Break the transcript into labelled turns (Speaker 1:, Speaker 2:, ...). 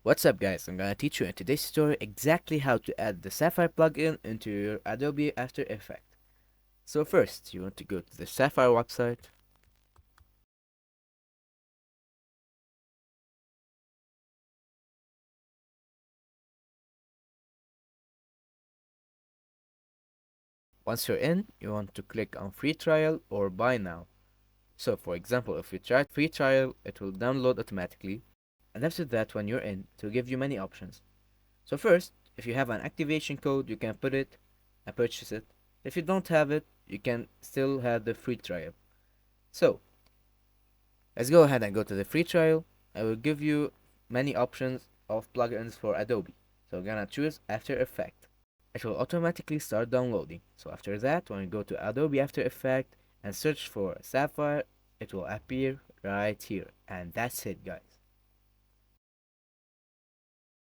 Speaker 1: What's up guys, I'm gonna teach you in today's tutorial exactly how to add the Sapphire plugin into your Adobe After Effects. So first, you want to go to the Sapphire website. Once you're in, you want to click on free trial or buy now. So for example, if you try free trial, it will download automatically. And after that, when you're in, it will give you many options. So first, if you have an activation code, you can put it and purchase it. If you don't have it, you can still have the free trial. So let's go ahead and go to the free trial. I will give you many options of plugins for Adobe. So we're gonna choose After Effects. It will automatically start downloading. So after that, when you go to Adobe After Effects and search for Sapphire, it will appear right here. And that's it, guys.